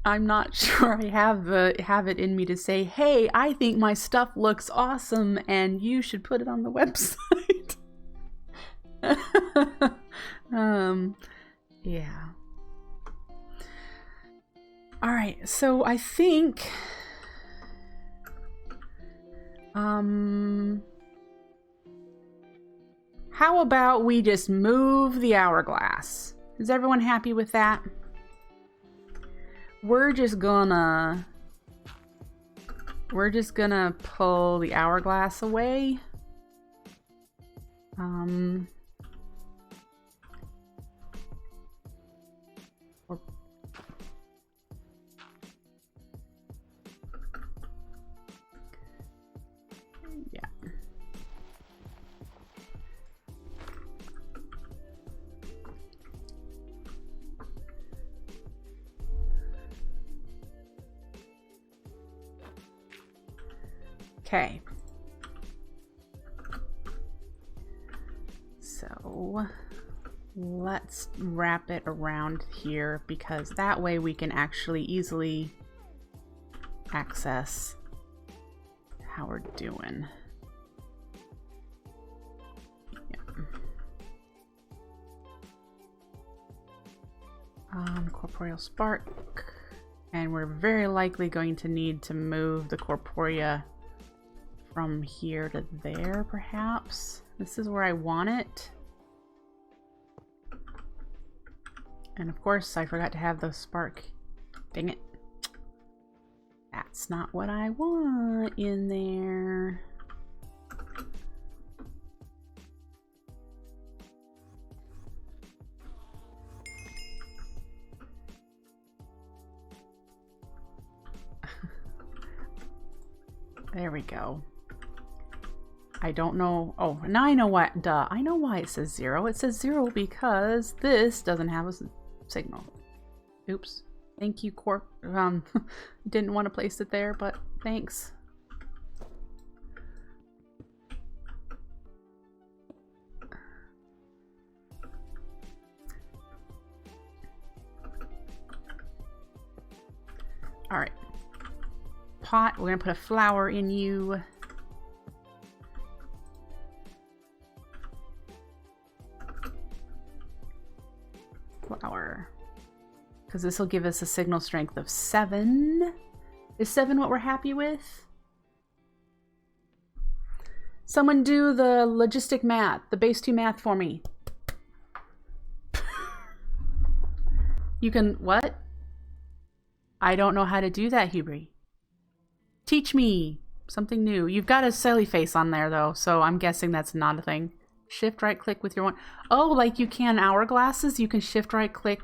I'm not sure I have it in me to say, hey, I think my stuff looks awesome and you should put it on the website. Yeah. All right, so I think how about we just move the hourglass? Is everyone happy with that? We're just gonna pull the hourglass away. Yeah. Okay. So let's wrap it around here because that way we can actually easily access how we're doing. Yeah. Corporeal spark. And we're very likely going to need to move the corporea from here to there, perhaps. This is where I want it. And of course, I forgot to have the spark. Dang it. That's not what I want in there. There we go. I don't know. Oh, now I know what. Duh. I know why it says 0. It says 0 because this doesn't have a signal. Oops. Thank you, Corp. Didn't want to place it there, but thanks. All right. Pot. We're gonna put a flower in you. Flower. Because this will give us a signal strength of 7. Is 7 what we're happy with? Someone do the logistic math, the base 2 math for me. You can, what? I don't know how to do that, Hubry. Teach me something new. You've got a silly face on there though, so I'm guessing that's not a thing. Shift right click with your one. Oh, like you can hourglasses, you can shift right click.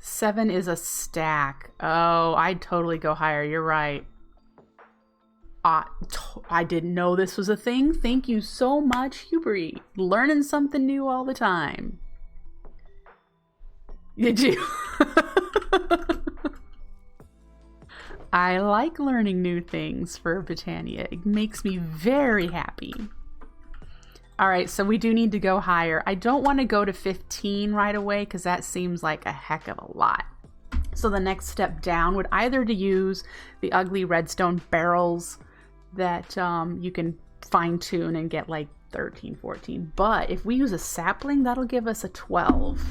7 is a stack. Oh, I'd totally go higher. You're right. I didn't know this was a thing. Thank you so much, Hubry. Learning something new all the time. Did you? I like learning new things for Botania. It makes me very happy. All right, so we do need to go higher. I don't want to go to 15 right away because that seems like a heck of a lot. So the next step down would either to use the ugly redstone barrels that you can fine tune and get like 13, 14. But if we use a sapling, that'll give us a 12.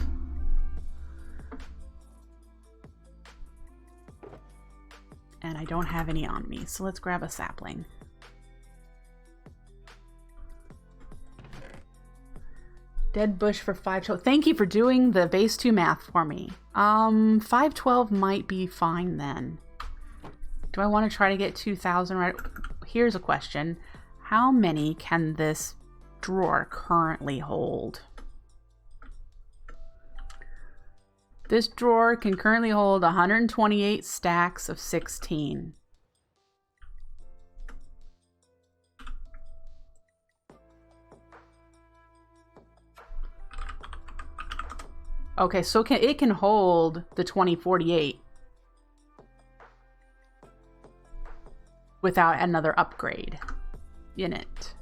And I don't have any on me, so let's grab a sapling. Dead bush for 512. Thank you for doing the base 2 math for me. 512 might be fine then. Do I want to try to get 2,000 right? Here's a question. How many can this drawer currently hold? This drawer can currently hold 128 stacks of 16. Okay, so it can hold the 2048 without another upgrade in it.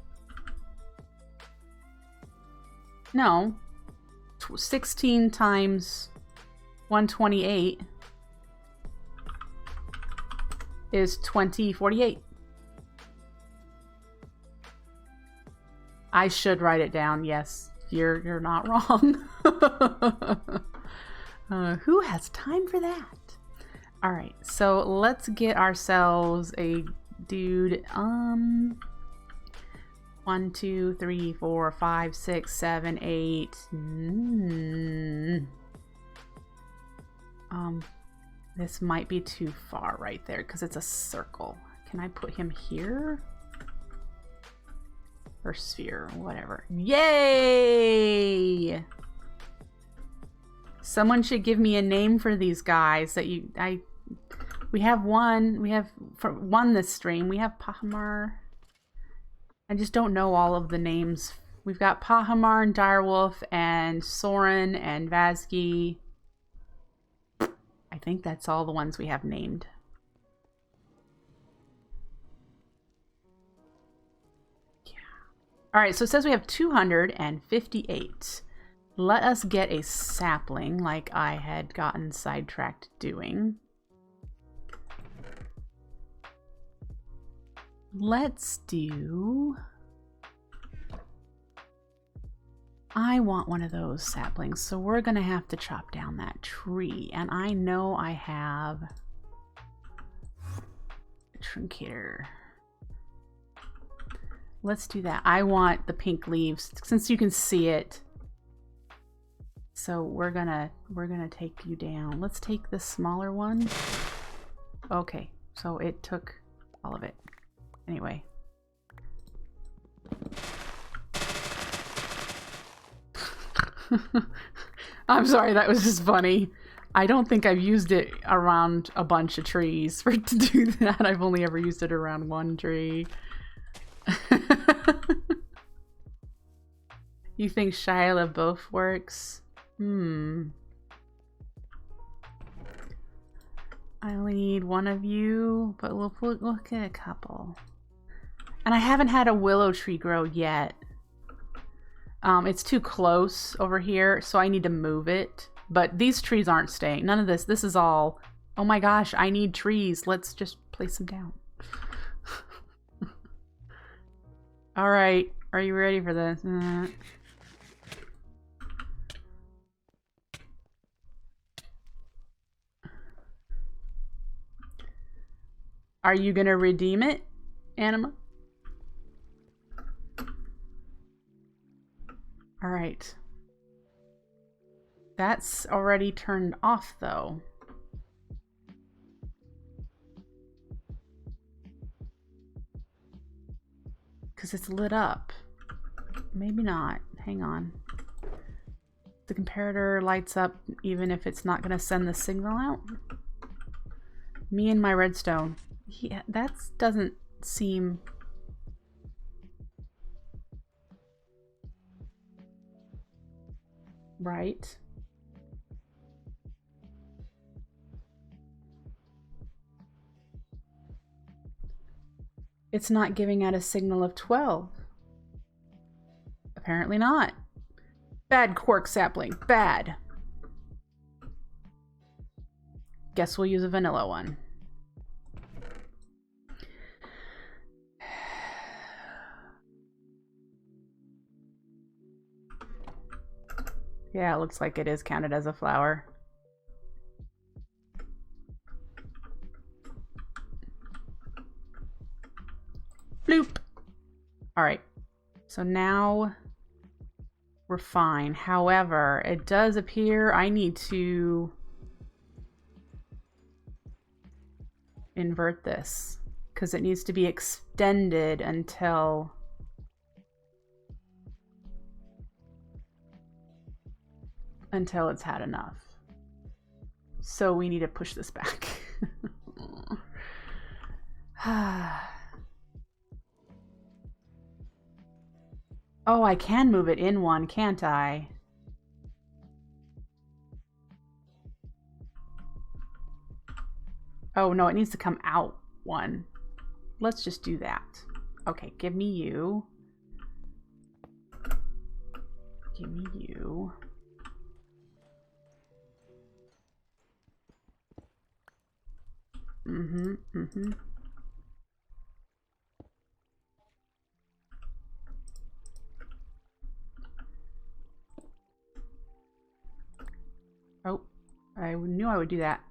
No. 16 times 128 is 2048. I should write it down. Yes, you're not wrong. Who has time for that? All right, so let's get ourselves a dude. 1, 2, 3, 4, 5, 6, 7, 8. This might be too far right there because it's a circle. Can I put him here? Or sphere, whatever. Yay! Someone should give me a name for these guys that we have one. We have for one this stream. We have Pahamar. I just don't know all of the names. We've got Pahamar and Direwolf and Soren and Vazgi. I think that's all the ones we have named. All right, so it says we have 258. Let us get a sapling like I had gotten sidetracked doing. Let's do... I want one of those saplings, so we're gonna have to chop down that tree. And I know I have a truncator. Let's do that. I want the pink leaves since you can see it. So we're gonna take you down. Let's take the smaller one. Okay, so it took all of it. Anyway. I'm sorry, that was just funny. I don't think I've used it around a bunch of trees to do that. I've only ever used it around one tree. You think Shia LaBeouf works? I only need one of you, but we'll look at a couple. And I haven't had a willow tree grow yet. It's too close over here, so I need to move it. But these trees aren't staying. None of this. This is all... Oh my gosh, I need trees. Let's just place them down. Alright, are you ready for this? Are you gonna redeem it, Anima? Alright. That's already turned off, though. Because it's lit up. Maybe not. Hang on. The comparator lights up even if it's not going to send the signal out. Me and my redstone. Yeah, that doesn't seem... right. It's not giving out a signal of 12. Apparently not. Bad quark sapling. Bad. Guess we'll use a vanilla one. Yeah, it looks like it is counted as a flower. Bloop. All right, so now we're fine. However, it does appear I need to invert this because it needs to be extended until it's had enough. So we need to push this back. Oh, I can move it in one, can't I? Oh, no, it needs to come out one. Let's just do that. Okay, give me you. Give me you. Oh, I knew I would do that.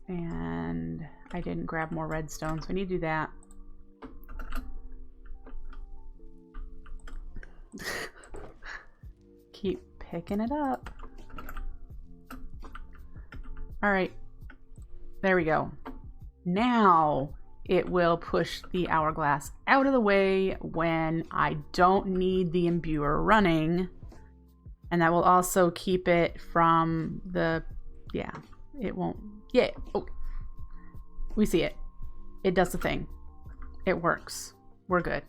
And I didn't grab more redstone, so I need to do that. Keep picking it up. Alright. There we go. Now it will push the hourglass out of the way when I don't need the imbuer running. And that will also keep it from the... Yeah, it won't... Yeah. Oh. We see it. It does the thing. It works. We're good.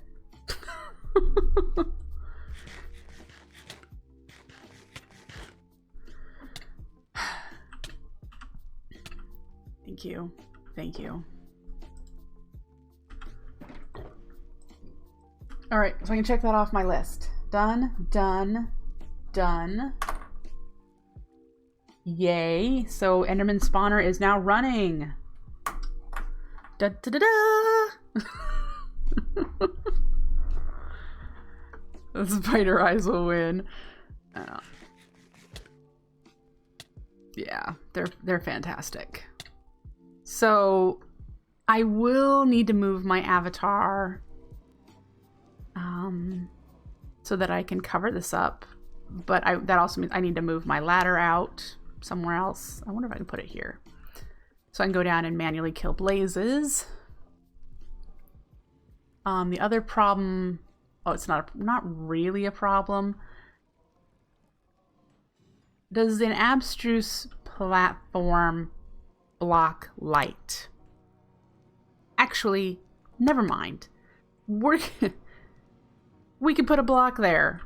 Thank you. Thank you. All right, so I can check that off my list. Done, done, done. Yay. So Enderman spawner is now running. Da da da da. The spider eyes will win. Yeah, they're fantastic. So I will need to move my avatar so that I can cover this up. But that also means I need to move my ladder out somewhere else. I wonder if I can put it here. So I can go down and manually kill blazes. The other problem... Oh, it's not really a problem. Does an abstruse platform block light? Actually, never mind. We could put a block there.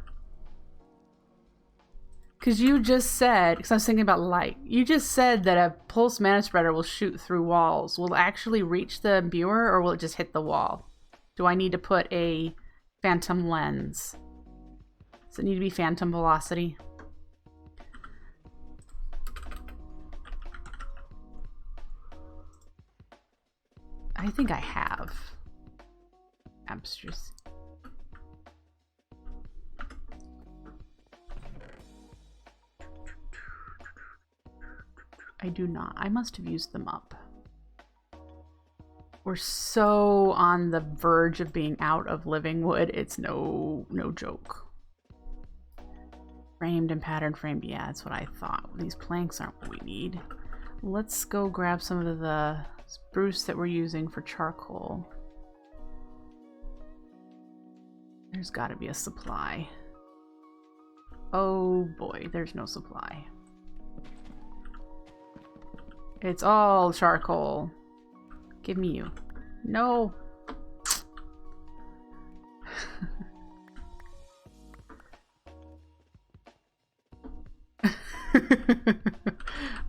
Because you just said, because I was thinking about light, you just said that a pulse mana spreader will shoot through walls. Will it actually reach the imbuer, or will it just hit the wall? Do I need to put a phantom lens? Does it need to be phantom velocity? I think I have. Abstruse. I do not. I must have used them up. We're so on the verge of being out of living wood. It's no joke. Framed and patterned framed. Yeah, that's what I thought. These planks aren't what we need. Let's go grab some of the spruce that we're using for charcoal. There's got to be a supply. Oh boy, there's no supply. It's all charcoal. Give me you. No.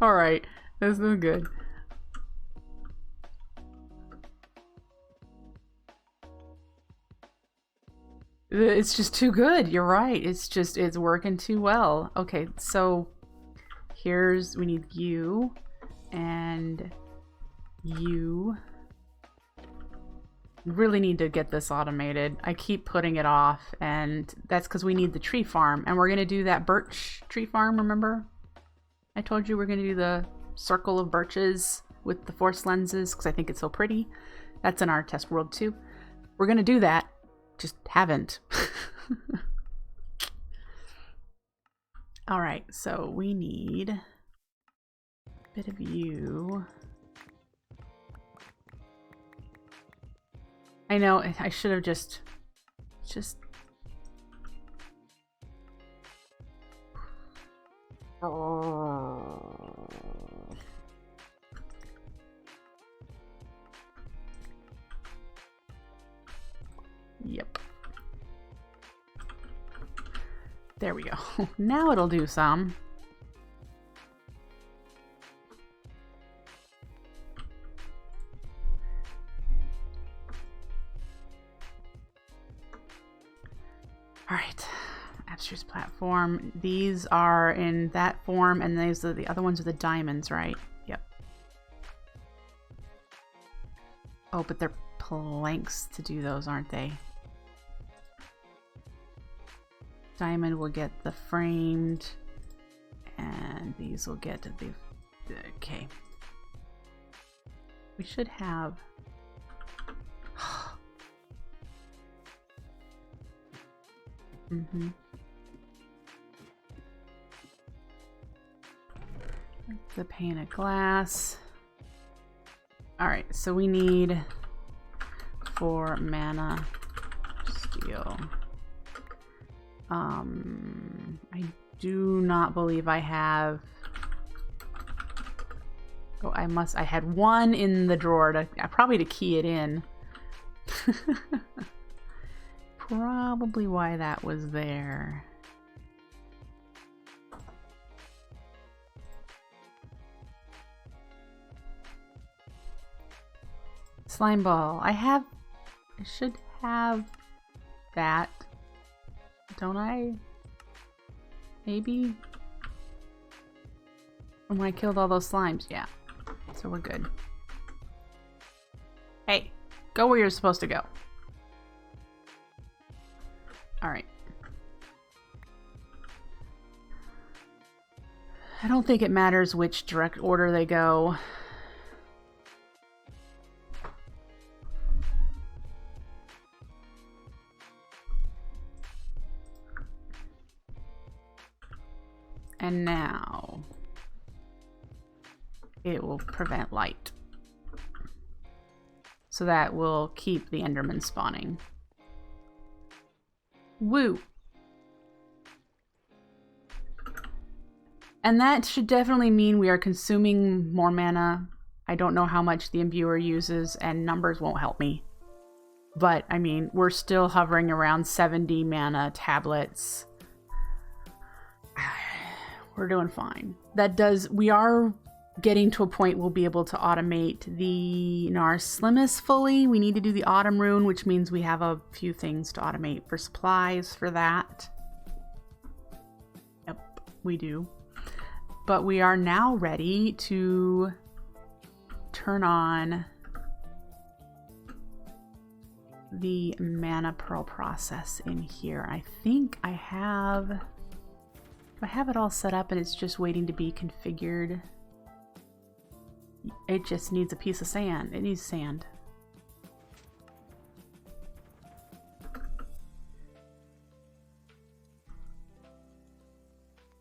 All right, that's no good. It's just too good. You're right. It's working too well. Okay, so we need you and you. Really need to get this automated. I keep putting it off, and that's because we need the tree farm, and we're gonna do that birch tree farm. Remember? I told you we're gonna do the circle of birches with the force lenses because I think it's so pretty. That's in our test world too. We're gonna do that. Just haven't. All right, so we need a bit of you. I know, I should have just... Yep. There we go. Now it'll do some. Alright, abstruse platform. These are in that form, and these are the other ones are the diamonds, right? Yep. Oh, but they're planks to do those, aren't they? Diamond will get the framed, and these will get the... Okay. We should have... Mm-hmm. The pane of glass. Alright, so we need 4 mana steel. I do not believe I have... Oh, I had 1 in the drawer to probably to key it in. Probably why that was there. Slime ball. I should have that. Don't I? Maybe? When I killed all those slimes, yeah. So we're good. Hey, go where you're supposed to go. Alright. I don't think it matters which direct order they go. And now it will prevent light. So that will keep the Enderman spawning. Woo! And that should definitely mean we are consuming more mana. I don't know how much the imbuer uses, and numbers won't help me. But, I mean, we're still hovering around 70 mana tablets. We're doing fine. We are getting to a point we'll be able to automate the Narslimus fully. We need to do the Autumn Rune, which means we have a few things to automate for supplies for that. Yep, we do. But we are now ready to turn on the mana pearl process in here. I think I have it all set up and it's just waiting to be configured. It just needs a piece of sand. It needs sand.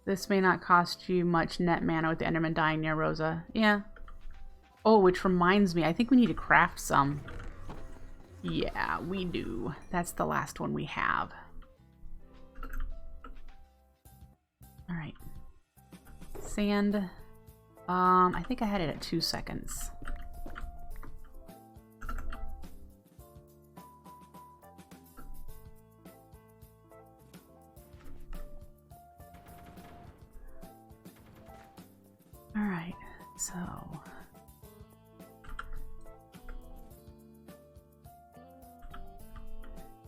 This may not cost you much net mana with the Enderman dying near Rosa. Yeah. Oh, which reminds me, I think we need to craft some. Yeah, we do. That's the last one we have. Alright. Sand. I think I had it at 2 seconds. Alright, so...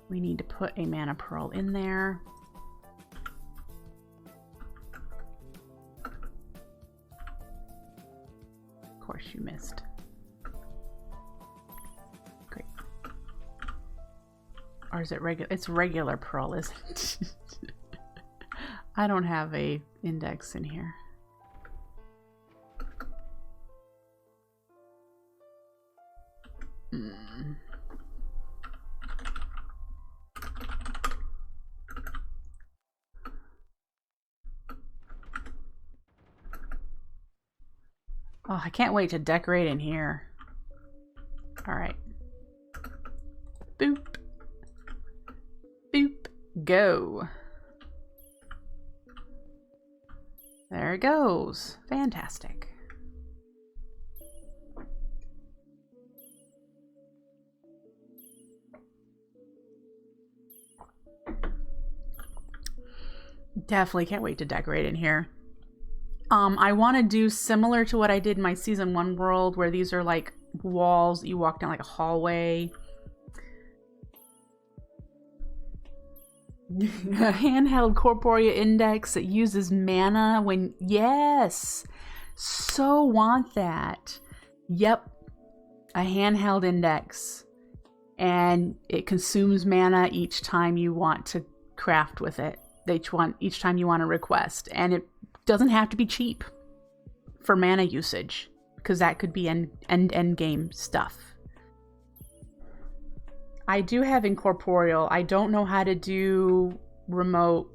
we need to put a mana pearl in there. Of course you missed. Great. Or is it regular? It's regular pearl, isn't it? I don't have a index in here. Oh, I can't wait to decorate in here. Alright. Boop. Boop. Go. There it goes. Fantastic. Definitely can't wait to decorate in here. I want to do similar to what I did in my Season 1 world, where these are like walls, you walk down like a hallway. A handheld corporea index that uses mana when... Yes! So want that. Yep. a handheld index, and it consumes mana each time you want to craft with it. Each time you want to request, and it doesn't have to be cheap for mana usage, because that could be end game stuff. I do have incorporeal. I don't know how to do remote.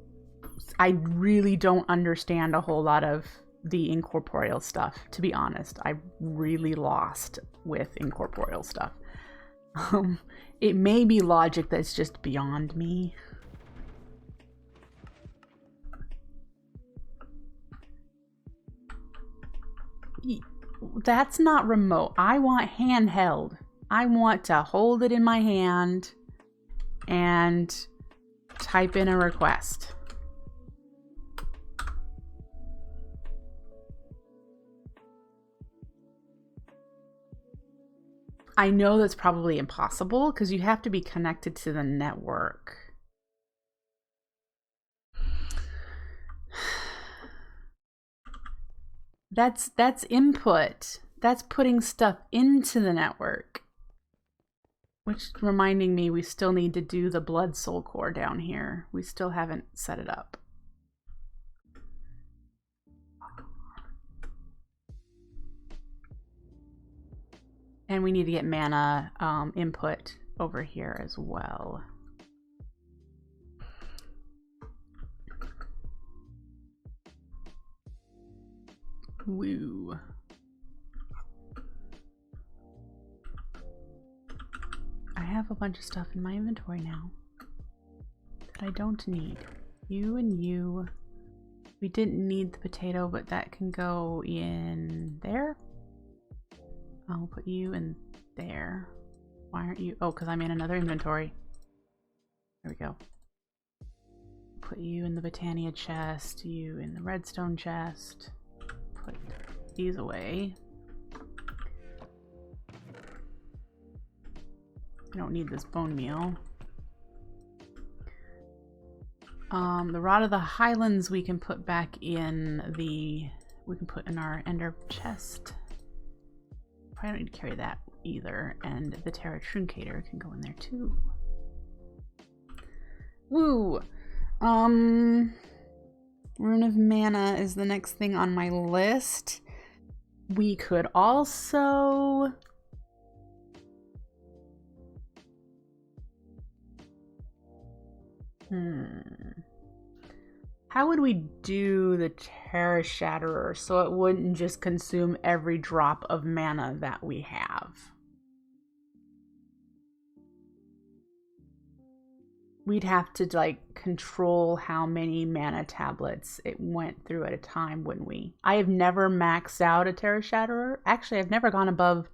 I really don't understand a whole lot of the incorporeal stuff, to be honest. I'm really lost with incorporeal stuff. It may be logic that's just beyond me. That's not remote. I want handheld. I want to hold it in my hand and type in a request. I know that's probably impossible because you have to be connected to the network. That's input. That's putting stuff into the network. Which, reminding me, we still need to do the blood soul core down here. We still haven't set it up. And we need to get mana input over here as well. Woo. I have a bunch of stuff in my inventory now that I don't need. You and you. We didn't need the potato, but that can go in there. I'll put you in there. Why aren't you? Oh, because I'm in another inventory. There we go. Put you in the Botania chest, you in the redstone chest. Put these away. I don't need this bone meal. The Rod of the Highlands we can put back in the... We can put in our ender chest. I don't need to carry that either. And the Terra Truncator can go in there too. Woo! Rune of Mana is the next thing on my list. We could also... How would we do the Terra Shatterer so it wouldn't just consume every drop of mana that we have? We'd have to like control how many mana tablets it went through at a time, wouldn't we? I have never maxed out a Terra Shatterer. Actually, I've never gone above...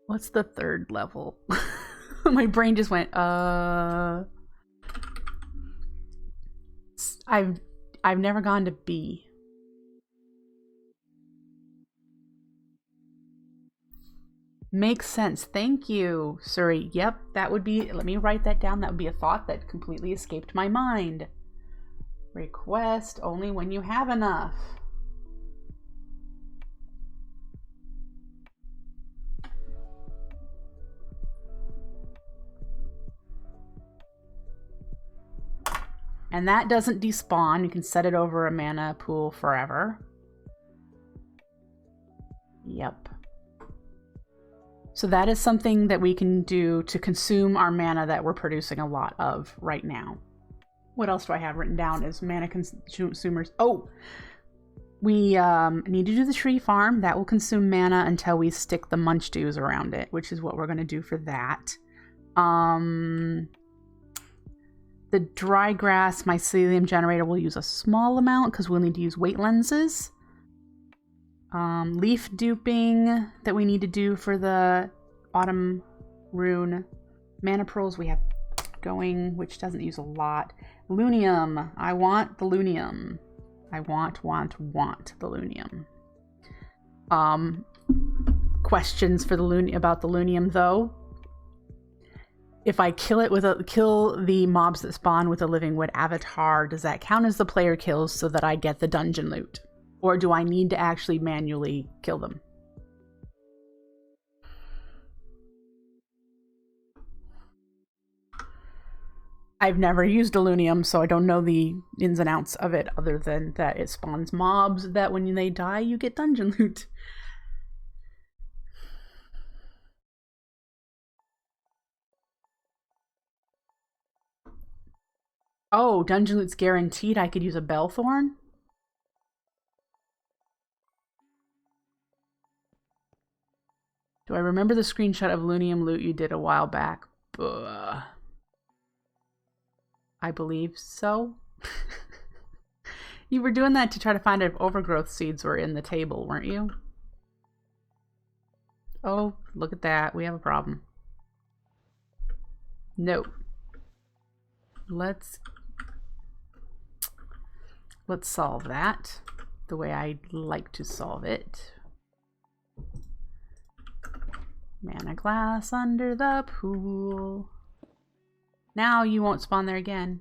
What's the third level? My brain just went, I've never gone to B. Makes sense. Thank you, Suri. Yep, that would be, let me write that down. That would be a thought that completely escaped my mind. Request only when you have enough. And that doesn't despawn. You can set it over a mana pool forever. Yep. So that is something that we can do to consume our mana that we're producing a lot of right now. What else do I have written down as mana consumers? Oh! We need to do the tree farm. That will consume mana until we stick the munch dews around it, which is what we're going to do for that. The dry grass mycelium generator will use a small amount because we'll need to use weight lenses. Leaf duping that we need to do for the autumn rune. Mana pearls we have going, which doesn't use a lot. Lunium. I want the lunium. I want the lunium. Questions for the about the lunium though. If I kill the mobs that spawn with a living wood avatar, does that count as the player kills so that I get the dungeon loot? Or do I need to actually manually kill them? I've never used Alunium, so I don't know the ins and outs of it, other than that it spawns mobs that when they die, you get dungeon loot. Oh, dungeon loot's guaranteed. I could use a Bellthorn? Do I remember the screenshot of Lunium loot you did a while back? I believe so. You were doing that to try to find if overgrowth seeds were in the table, weren't you? Oh, look at that. We have a problem. No. Let's solve that the way I'd like to solve it. Mana glass under the pool. Now you won't spawn there again.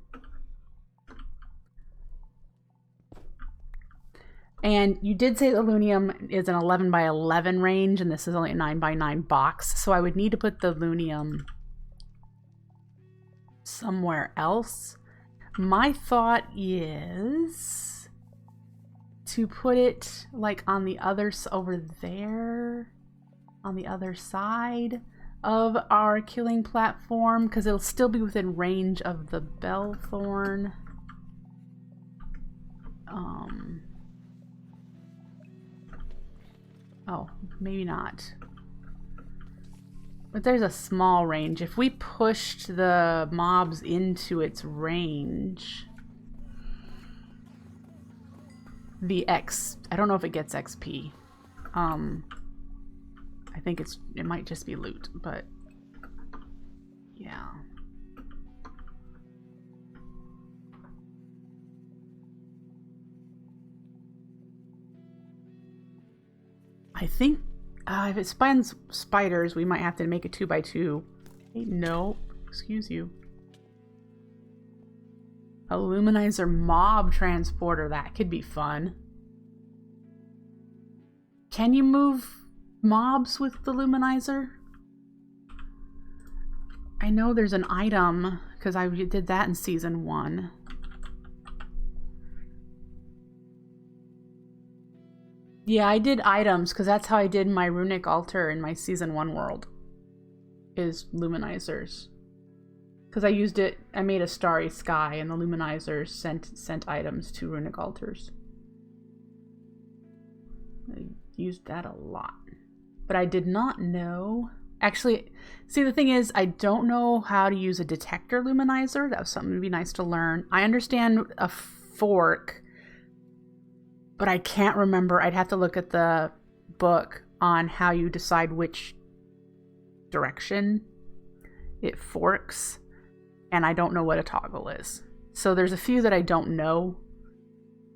And you did say Alunium is an 11 by 11 range, and this is only a 9 by 9 box, so I would need to put the Alunium somewhere else. My thought is to put it like on the other, over there, on the other side of our killing platform, because it'll still be within range of the Bellthorn. Oh, maybe not. But there's a small range. If we pushed the mobs into its range, the X, I don't know if it gets XP. I think it might just be loot, but yeah. I think if it spawns spiders, we might have to make a 2x2. Hey, no, excuse you. A Luminizer mob transporter, that could be fun. Can you move mobs with the Luminizer? I know there's an item, because I did that in Season 1. Yeah, I did items, because that's how I did my runic altar in my Season 1 world. Is Luminizers. Because I used it, I made a starry sky, and the Luminizers sent items to runic altars. I used that a lot. But I did not know... Actually, see, the thing is, I don't know how to use a detector luminizer. That was something that'd be nice to learn. I understand a fork, but I can't remember. I'd have to look at the book on how you decide which direction it forks, and I don't know what a toggle is. So there's a few that I don't know.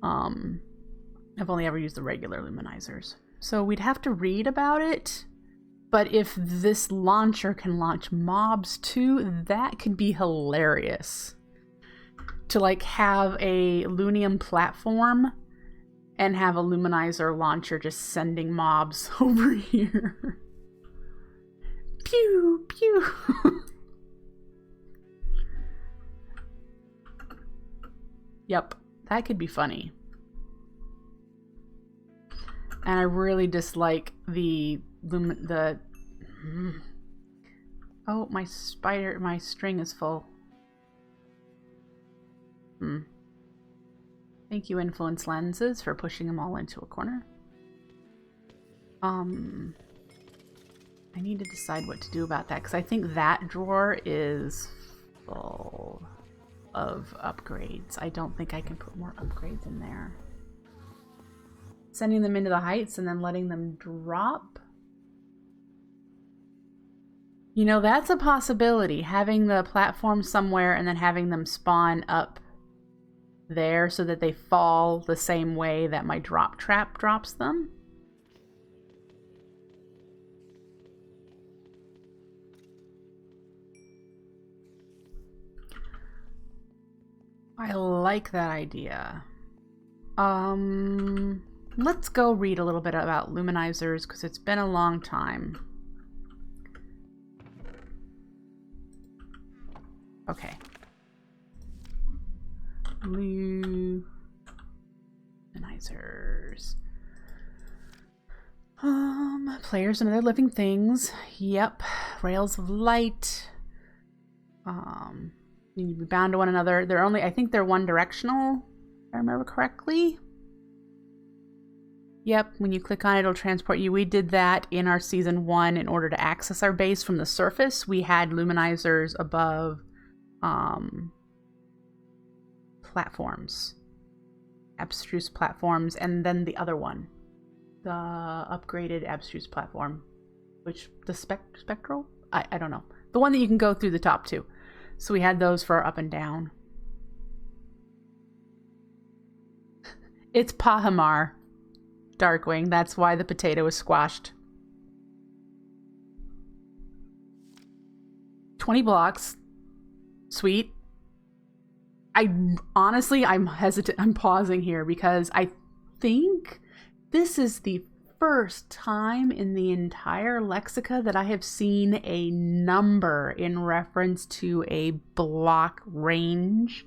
I've only ever used the regular luminizers. So we'd have to read about it. But if this launcher can launch mobs too, that could be hilarious. To like have a Lunium platform and have a Luminizer launcher just sending mobs over here. Pew, pew. Yep, that could be funny. And I really dislike oh, my string is full. Thank you, Influence Lenses, for pushing them all into a corner. I need to decide what to do about that, because I think that drawer is full of upgrades. I don't think I can put more upgrades in there. Sending them into the heights and then letting them drop. You know, that's a possibility. Having the platform somewhere and then having them spawn up there so that they fall the same way that my drop trap drops them. I like that idea. Let's go read a little bit about luminizers, because it's been a long time. Okay. Luminizers. Players and other living things. Yep. Rails of light. You need to be bound to one another. They're only, I think they're one directional, if I remember correctly. Yep, when you click on it, it'll transport you. We did that in our season 1 in order to access our base from the surface. We had luminizers above platforms, abstruse platforms, and then the other one, the upgraded abstruse platform, which the spectral? I don't know. The one that you can go through the top to. So we had those for our up and down. It's Pahamar, Darkwing. That's why the potato is squashed. 20 blocks. Sweet. Honestly, I'm hesitant. I'm pausing here because I think this is the first time in the entire Lexica that I have seen a number in reference to a block range.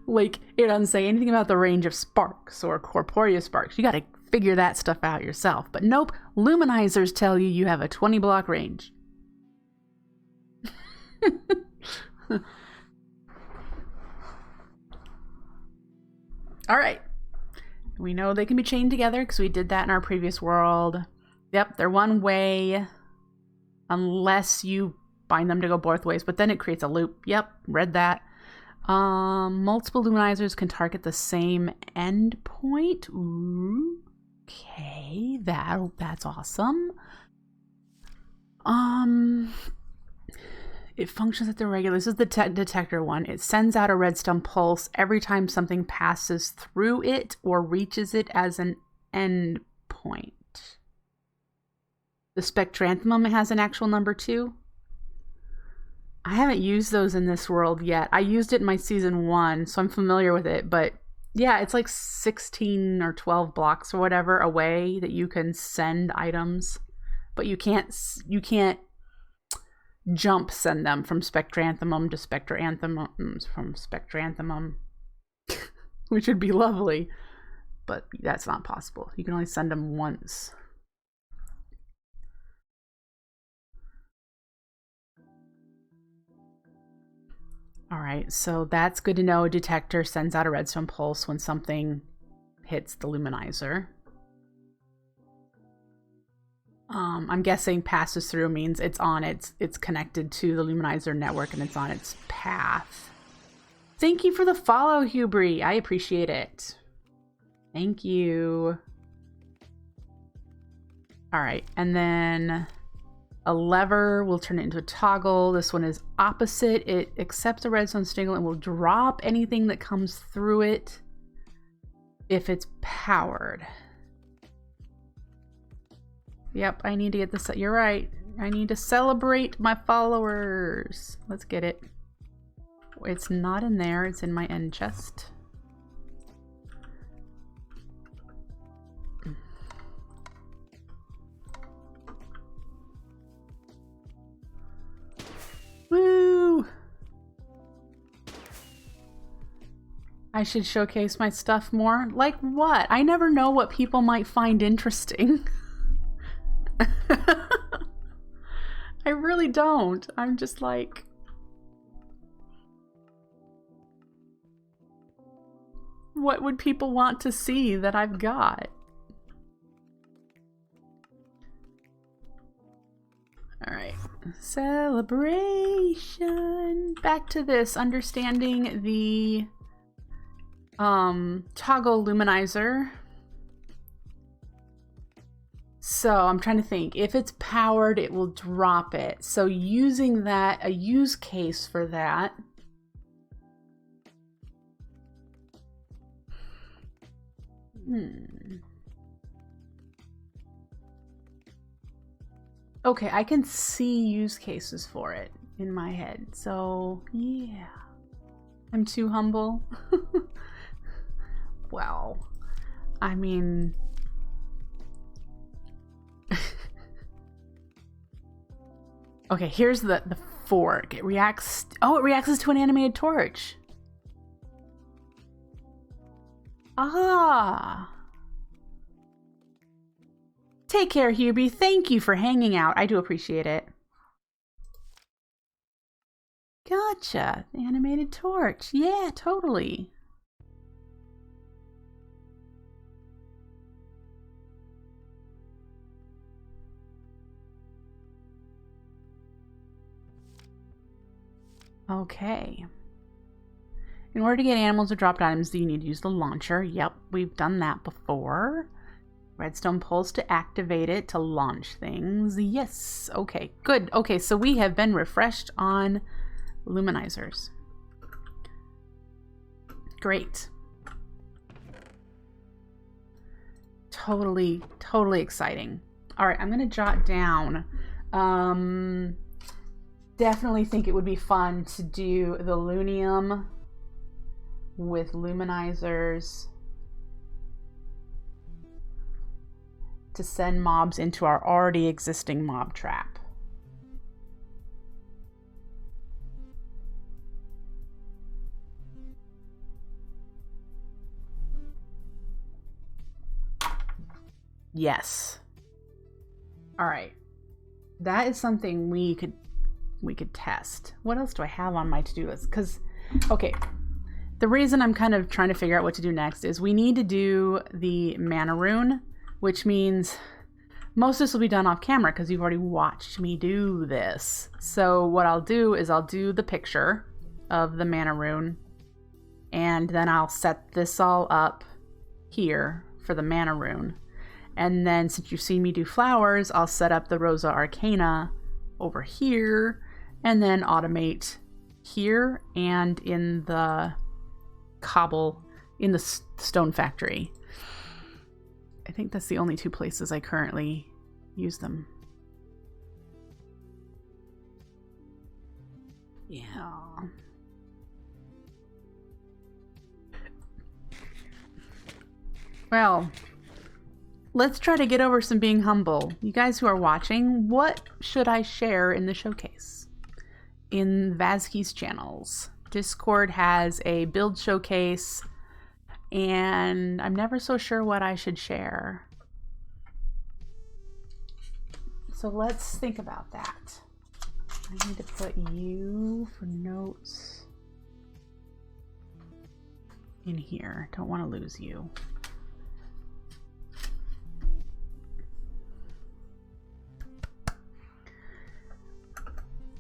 Like, it doesn't say anything about the range of sparks or corporeal sparks. You gotta figure that stuff out yourself. But nope, luminizers tell you you have a 20 block range. All right. We know they can be chained together because we did that in our previous world. Yep, they're one way unless you bind them to go both ways, but then it creates a loop. Yep, read that. Multiple luminizers can target the same endpoint. Ooh, okay, that's awesome. It functions at the regular. This is the detector one. It sends out a redstone pulse every time something passes through it or reaches it as an endpoint. The spectranthemum has an actual number too. I haven't used those in this world yet. I used it in my season 1, so I'm familiar with it. But yeah, it's like 16 or 12 blocks or whatever away that you can send items, but you can't jump send them from spectranthemum to spectranthemum from spectranthemum, which would be lovely, but that's not possible. You can only send them once. All right, so that's good to know. A detector sends out a redstone pulse when something hits the luminizer. I'm guessing passes through means it's on it's connected to the luminizer network and it's on its path. Thank you for the follow, Hubry. I appreciate it. Thank you. All right, and then a lever will turn it into a toggle. This one is opposite. It accepts a redstone signal and will drop anything that comes through it if it's powered. Yep, I need to get this. You're right. I need to celebrate my followers. Let's get it. It's not in there. It's in my end chest. Woo! I should showcase my stuff more. Like what? I never know what people might find interesting. I really don't. I'm just like, what would people want to see that I've got? All right, celebration. Back to this, understanding the toggle luminizer. So I'm trying to think, if it's powered, it will drop it. So using that, a use case for that. Okay, I can see use cases for it in my head. So yeah, I'm too humble. Well, I mean, okay, here's the fork. It reacts. Oh, it reacts to an animated torch. Ah. Take care, Hubie. Thank you for hanging out. I do appreciate it. Gotcha. The animated torch. Yeah, totally. Okay. In order to get animals or dropped items, you need to use the launcher. Yep, we've done that before. Redstone pulse to activate it to launch things. Yes. Okay, good. Okay, so we have been refreshed on luminizers. Great. Totally exciting. All right, I'm going to jot down. Definitely think it would be fun to do the Lunium with luminizers to send mobs into our already existing mob trap. Yes. All right. That is something we could test. What else do I have on my to-do list? Because, okay, the reason I'm kind of trying to figure out what to do next is we need to do the mana rune, which means most of this will be done off camera because you've already watched me do this. So what I'll do is I'll do the picture of the mana rune, and then I'll set this all up here for the mana rune. And then since you've seen me do flowers, I'll set up the Rosa Arcana over here, and then automate here and in the cobble, in the stone factory. I think that's the only two places I currently use them. Yeah. Well, let's try to get over some being humble. You guys who are watching, what should I share in the showcase? In Vazky's channels. Discord has a build showcase, and I'm never so sure what I should share. So let's think about that. I need to put you for notes in here. Don't want to lose you.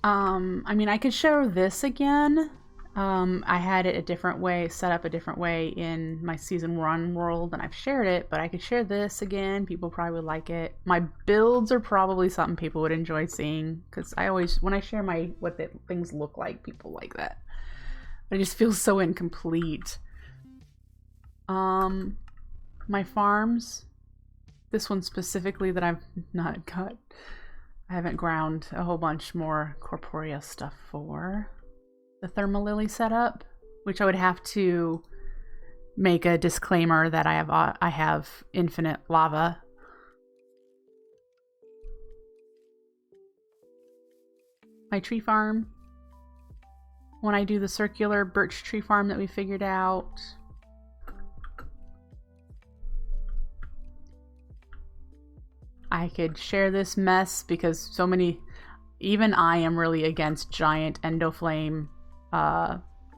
I mean, I could show this again. I had it a different way, set up a different way in my season 1 world, and I've shared it, but I could share this again. People probably would like it. My builds are probably something people would enjoy seeing, because I always, when I share what the things look like, people like that. But it just feels so incomplete. My farms, this one specifically that I've not got. I haven't ground a whole bunch more corporeal stuff for. The thermal lily setup, which I would have to make a disclaimer that I have infinite lava. My tree farm. When I do the circular birch tree farm that we figured out. I could share this mess because so many, even I am really against giant endoflame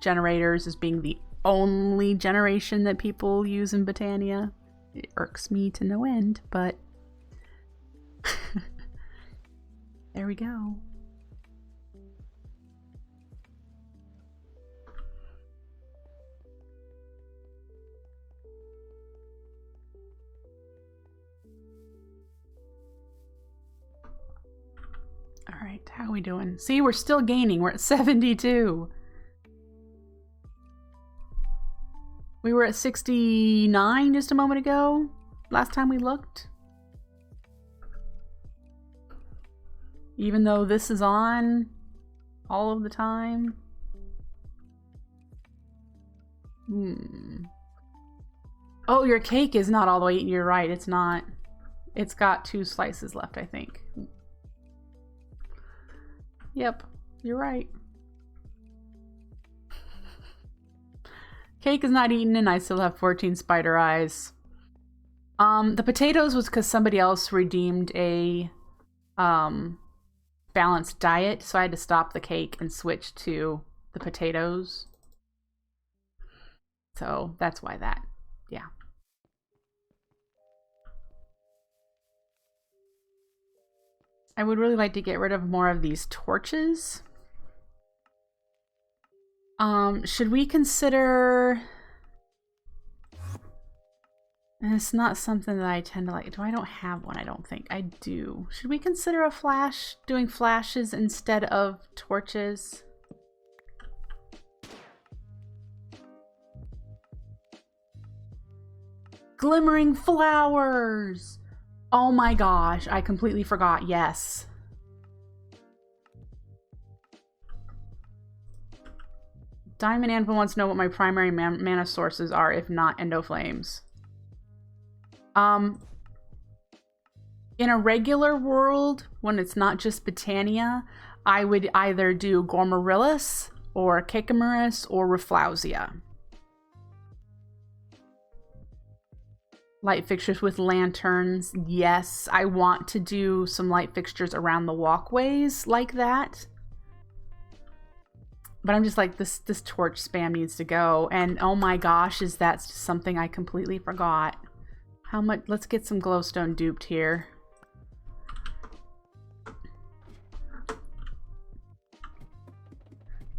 generators as being the only generation that people use in Botania. It irks me to no end, but there we go. All right, how are we doing? See, we're still gaining. We're at 72. We were at 69 just a moment ago, last time we looked. Even though this is on all of the time. Oh, your cake is not all the way eaten. You're right, it's not. It's got 2 slices left, I think. Yep. You're right. Cake is not eaten and I still have 14 spider eyes. The potatoes was because somebody else redeemed a balanced diet, so I had to stop the cake and switch to the potatoes. So that's why that, yeah. I would really like to get rid of more of these torches. Should we consider... And it's not something that I tend to like. I don't have one, I don't think. I do. Should we consider a flash? Doing flashes instead of torches? Glimmering flowers! Oh my gosh, I completely forgot. Yes. Diamond Anvil wants to know what my primary mana sources are, if not Endoflames. In a regular world, when it's not just Botania, I would either do Gormarillus or Kikamarus or Rafflesia. Light fixtures with lanterns. Yes, I want to do some light fixtures around the walkways like that. But I'm just like, this torch spam needs to go. And oh my gosh, is that something I completely forgot. How much? Let's get some glowstone duped here.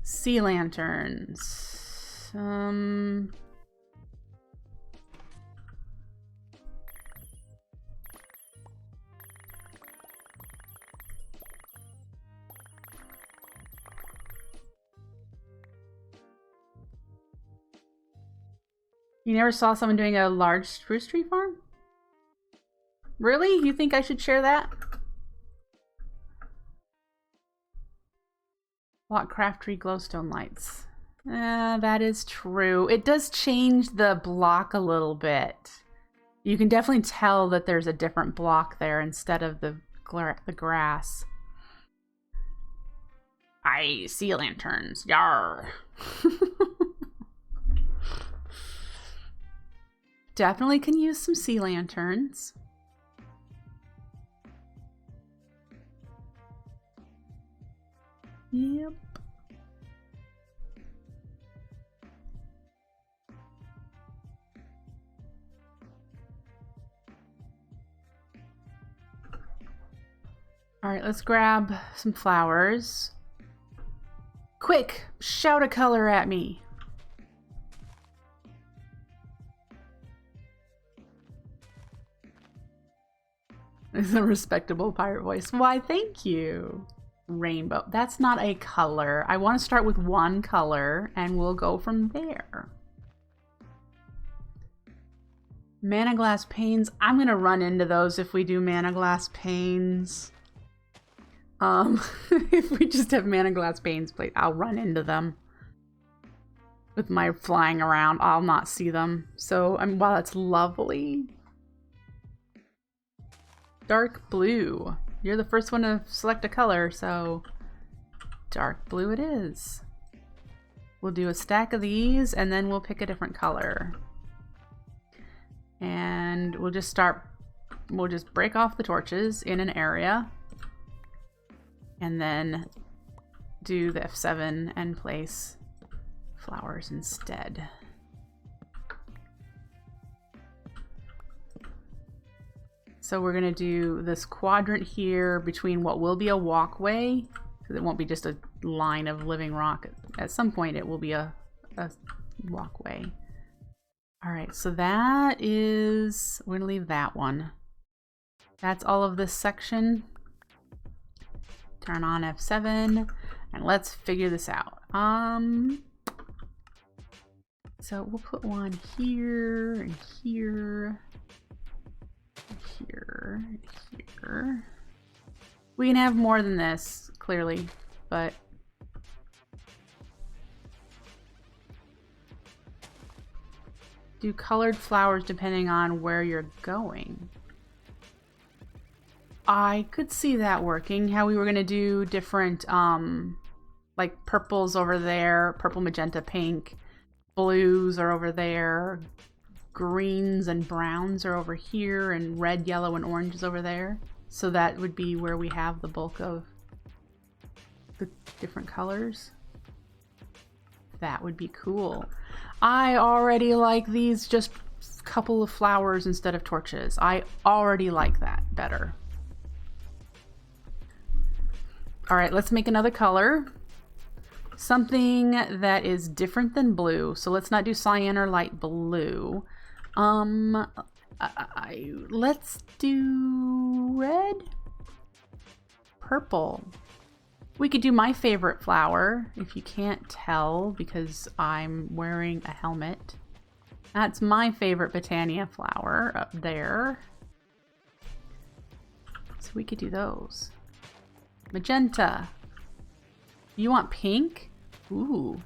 Sea lanterns. You never saw someone doing a large spruce tree farm? Really? You think I should share that? Block craft tree glowstone lights. That is true. It does change the block a little bit. You can definitely tell that there's a different block there instead of the grass. Sea lanterns. Yar. Definitely can use some sea lanterns. Yep. All right, let's grab some flowers. Quick, shout a color at me. It's a respectable pirate voice. Why, thank you. Rainbow. That's not a color. I want to start with one color and we'll go from there. Mana glass panes. I'm going to run into those if we do mana glass panes. If we just have mana glass panes plate, I'll run into them. With my flying around, I'll not see them. So, while that's lovely. Dark blue. You're the first one to select a color, so dark blue it is. We'll do a stack of these and then we'll pick a different color. And we'll just break off the torches in an area and then do the F7 and place flowers instead. So we're gonna do this quadrant here between what will be a walkway, because it won't be just a line of living rock. At some point it will be a walkway. All right, so that is, we're gonna leave that one. That's all of this section. Turn on F7 and let's figure this out. So we'll put one here and here. Here, here. We can have more than this, clearly, but do colored flowers depending on where you're going. I could see that working, how we were going to do different Like purples over there, purple, magenta, pink. Blues are over there. Greens and browns are over here, and red, yellow, and orange is over there. So that would be where we have the bulk of the different colors. That would be cool. I already like these just a couple of flowers instead of torches. I already like that better. All right, let's make another color. Something that is different than blue. So let's not do cyan or light blue. Let's do red, purple. We could do my favorite flower, if you can't tell, because I'm wearing a helmet. That's my favorite Botania flower up there. So we could do those. Magenta. You want pink? Ooh,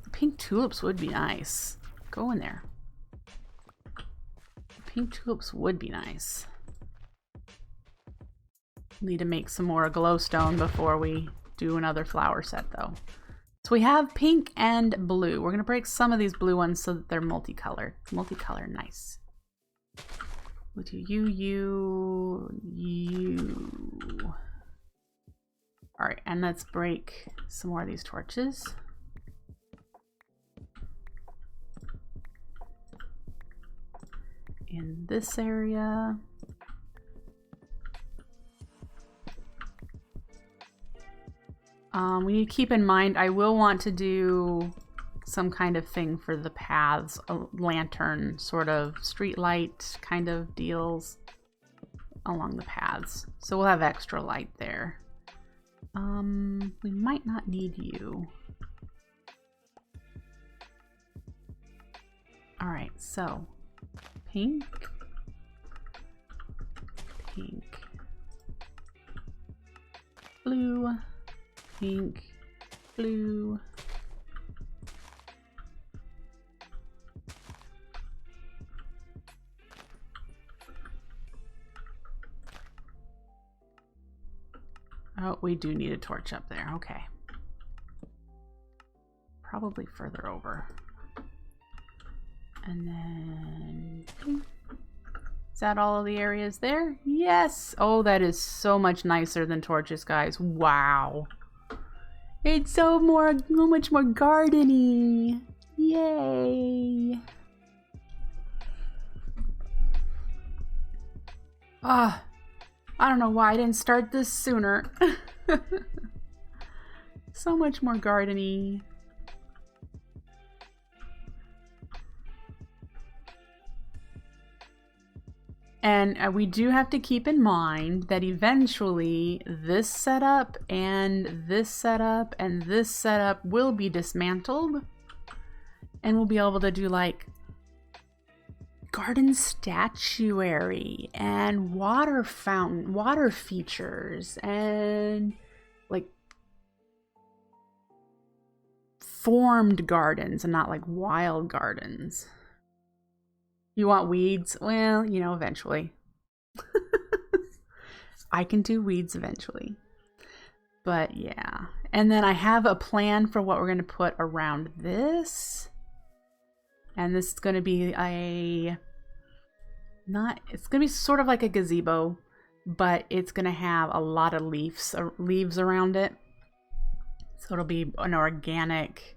the pink tulips would be nice. Go in there. The pink tulips would be nice. Need to make some more glowstone before we do another flower set though. So we have pink and blue. We're gonna break some of these blue ones so that they're multicolored. Multicolor, nice. We'll do you. All right, and let's break some more of these torches. In this area. We need to keep in mind, I will want to do some kind of thing for the paths, a lantern, sort of street light kind of deals along the paths. So we'll have extra light there. We might not need you. All right, so pink, pink, blue, pink, blue. Oh, we do need a torch up there. Okay. Probably further over. And then... Is that all of the areas there? Yes! Oh, that is so much nicer than torches, guys. Wow. It's so much more garden-y. Yay! Ah. I don't know why I didn't start this sooner. So much more garden-y. And we do have to keep in mind that eventually this setup and this setup and this setup will be dismantled. And we'll be able to do like garden statuary and water fountain, water features, and like formed gardens and not like wild gardens. You want weeds? Well, you know, eventually. I can do weeds eventually. But yeah. And then I have a plan for what we're going to put around this. And this is going to be it's going to be sort of like a gazebo, but it's going to have a lot of leaves around it. So it'll be an organic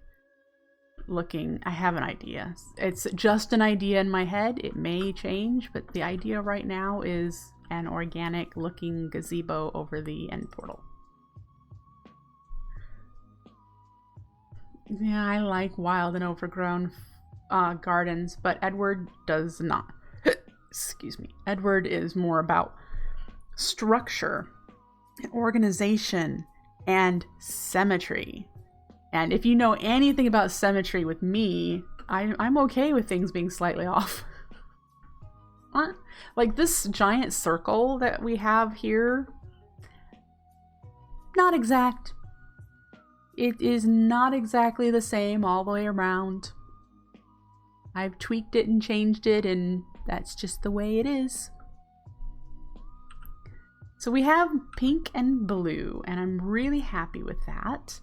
looking, I have an idea. It's just an idea in my head. It may change, but the idea right now is an organic looking gazebo over the end portal. Yeah, I like wild and overgrown gardens, but Edward does not. Excuse me. Edward is more about structure, and organization, and symmetry. And if you know anything about symmetry with me, I'm okay with things being slightly off. Like this giant circle that we have here, not exact. It is not exactly the same all the way around. I've tweaked it and changed it, and that's just the way it is. So we have pink and blue, and I'm really happy with that.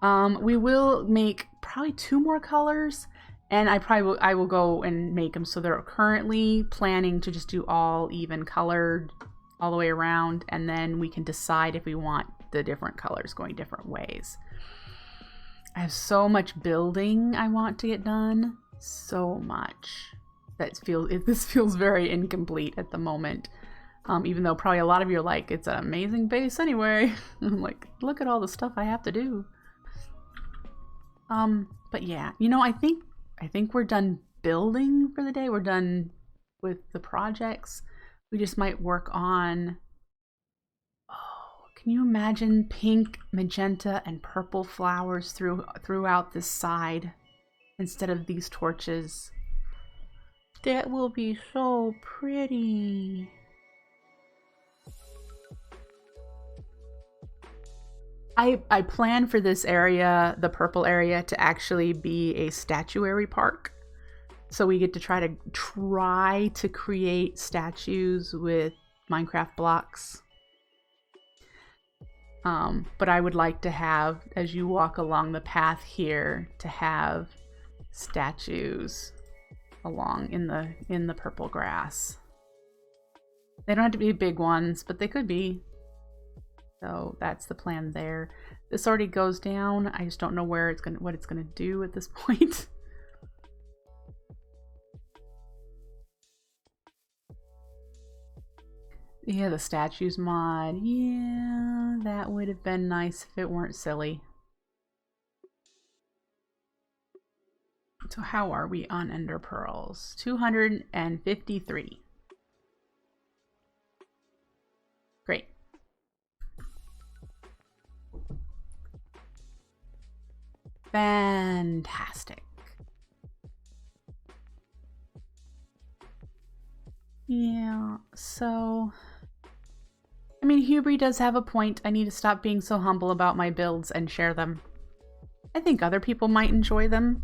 We will make probably 2 more colors, and I will go and make them. So they're currently planning to just do all even colored all the way around, and then we can decide if we want the different colors going different ways. I have so much building I want to get done. So much. This feels very incomplete at the moment. Even though probably a lot of you are like, it's an amazing base anyway. I'm like, look at all the stuff I have to do. But yeah, you know, I think we're done building for the day. We're done with the projects. We just might work on... Oh, can you imagine pink, magenta, and purple flowers throughout this side instead of these torches? That will be so pretty. I plan for this area, the purple area, to actually be a statuary park. So we get to try to create statues with Minecraft blocks. But I would like to have, as you walk along the path here, to have statues along in the purple grass. They don't have to be big ones, but they could be. So that's the plan there. This already goes down. I just don't know what it's gonna do at this point. Yeah, the statues mod. Yeah, that would have been nice if it weren't silly. So how are we on Ender Pearls? 253. Great. Fantastic. Yeah, so... I mean, Hubry does have a point. I need to stop being so humble about my builds and share them. I think other people might enjoy them.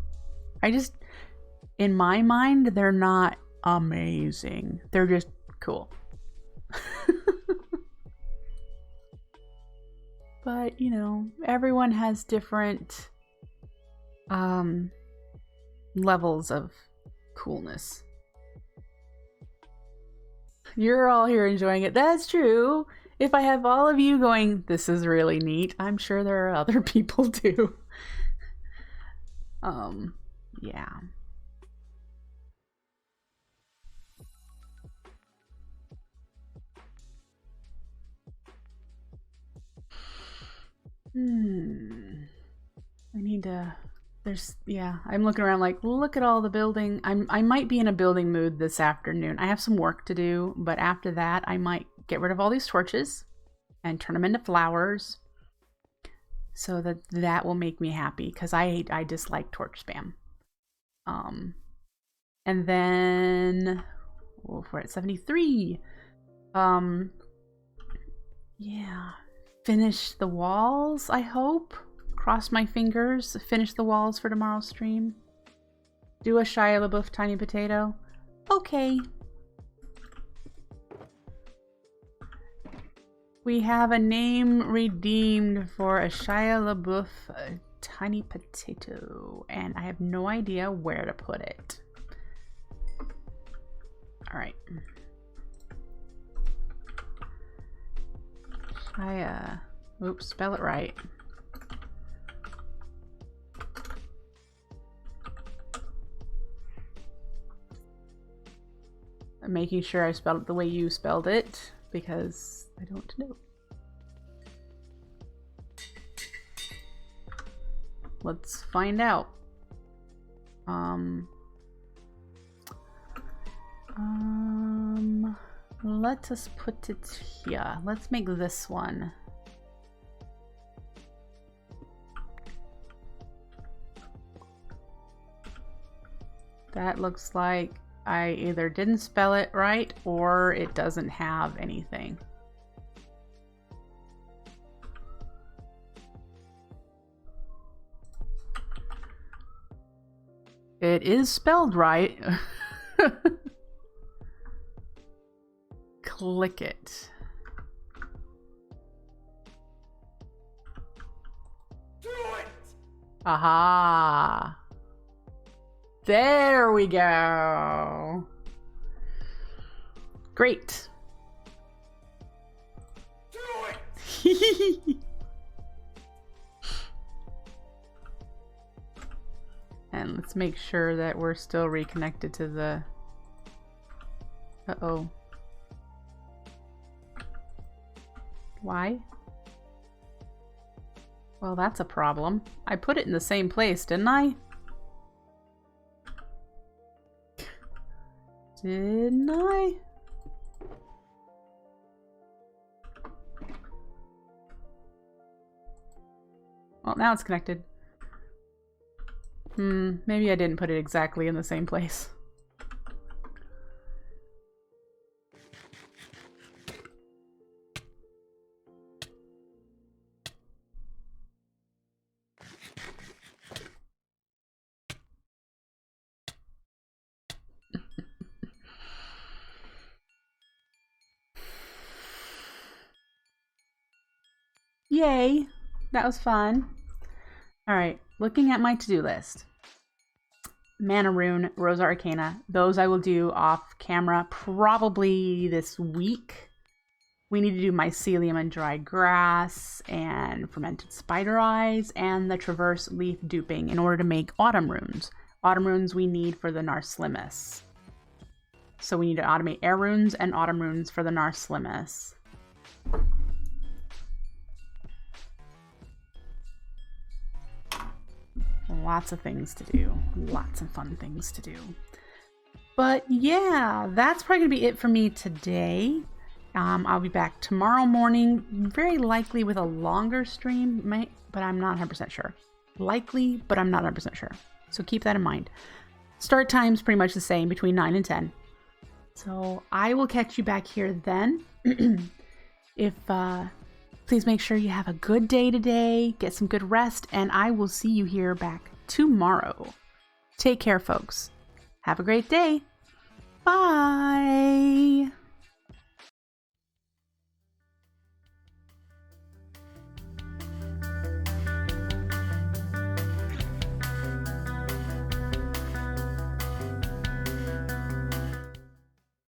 In my mind, they're not amazing. They're just cool. But, you know, everyone has different levels of coolness. You're all here enjoying it. That's true. If I have all of you going, this is really neat, I'm sure there are other people too. Yeah. I need to... yeah, I'm looking around like, look at all the building. I might be in a building mood this afternoon. I have some work to do, but after that, I might get rid of all these torches and turn them into flowers so that will make me happy, because I dislike torch spam. And then we're at 73. Yeah, finish the walls, I hope. Cross my fingers, finish the walls for tomorrow's stream. Do a Shia LaBeouf tiny potato. Okay. We have a name redeemed for a Shia LaBeouf tiny potato, and I have no idea where to put it. All right. Shia. Oops, spell it right. I'm making sure I spelled it the way you spelled it, because I don't know. Let's find out. Let us put it here. Let's make this one. That looks like I either didn't spell it right or it doesn't have anything. It is spelled right. Click it. Do it! Aha! There we go! Great! Do it! And let's make sure that we're still reconnected to the... Uh-oh. Why? Well, that's a problem. I put it in the same place, didn't I? Didn't I? Well, now it's connected. Maybe I didn't put it exactly in the same place. Yay! That was fun. Alright, looking at my to-do list. Mana Rune, Rosa Arcana. Those I will do off camera probably this week. We need to do Mycelium and Dry Grass and Fermented Spider Eyes and the Traverse Leaf Duping in order to make Autumn Runes. Autumn Runes we need for the Narslimus. So we need to automate Air Runes and Autumn Runes for the Narslimus. Lots of things to do. Lots of fun things to do. But yeah, that's probably going to be it for me today. I'll be back tomorrow morning, very likely with a longer stream, but I'm not 100% sure. Likely, but I'm not 100% sure. So keep that in mind. Start time's pretty much the same, between 9 and 10. So I will catch you back here then. Please make sure you have a good day today, get some good rest, and I will see you here back tomorrow. Take care, folks. Have a great day. Bye.